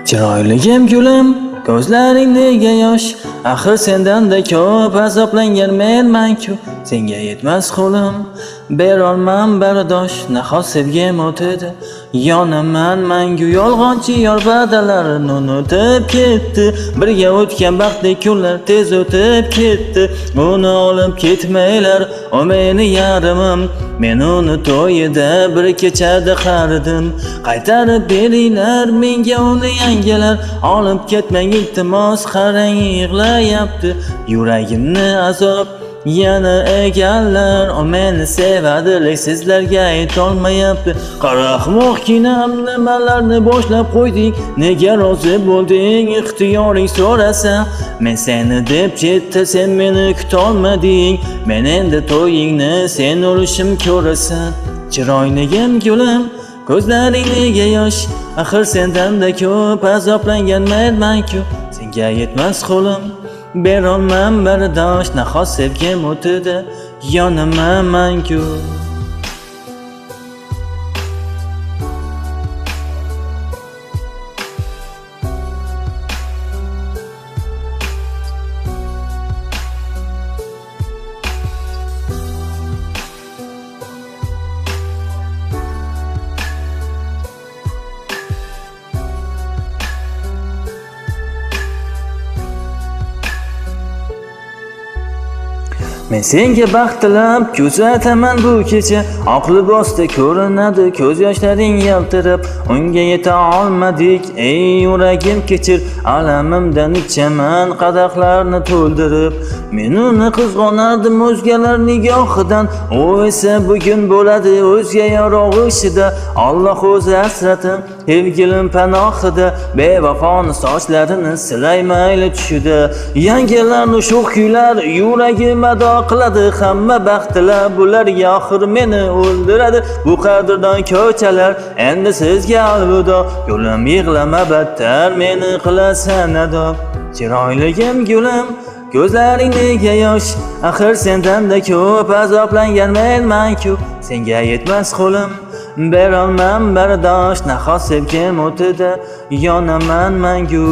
Chiroyligim gulim, ko'zlaring nega yosh? Axir sendanda ko'p azoblangan menman-ku, senga yetmas qo'lim. Berolmam bardosh, nahot sevgim o'tidi. Yonaman mangu, yolg'onchi yor badalarini unutib ketdi. Birga o'tgan baxtli kunlar tez o'tib ketdi. Uni olib ketmaylar, o meni yarimim. Men uni to'yida bir kechada qaridim. Qaytarib beringlar menga uni yangilar. Olib ketmang iltimos, qarang yig'layapti. Yuragimni azob yana egallar. O meni sevadi, lek sizlarga aytolmayapti. Qarahmoq kinam, nimalarni boshlab qo'yding? Nega rozi bo'lding? Ixtiyoring so'rasa, men seni deb chetda, sen meni kutolmading. Men endi to'yingni sen urishim ko'rasan. Chiroyligim gulim, ko'zlaring nega yosh? Axir sendanda ko'p azoblangan menman-ku, senga yetmas qo'lim. Berolmam bardosh, nahot sevgim o'tidi. Yonaman mangu. Men senga baxt tilab kuzataman bu kecha. Oq libosda ko'rinadi ko'z yoshlaring yaltirab. Unga yeta olmadik, ey yuragim kechir. Alamimdan ichaman qadahlarni to'ldirib. Men uni qizg'onardim o'zgalar nigohidan. U esa bugun bo'ladi o'zga yorug' ishida. Alloh o'zi asratin, sevgilim panohida. Bevafoni sochlarini silay mayli tushida. Yangilarni sho'x kuylar yuragim ado qiladi. Hamma baxtlar bularga oxir meni o'ldiradi. Bu qadrdon ko'chalar endi sizga alvido. Yo'lim yig'lama battar, meni qilasan ado. Chiroyligim gulim, ko'zlaring nega yosh? Axir sendanda ko'p azoblangan menman-ku, senga yetmas qo'lim. Berolmam bardosh, nahot sevgim o'tidi. Yonaman mangu.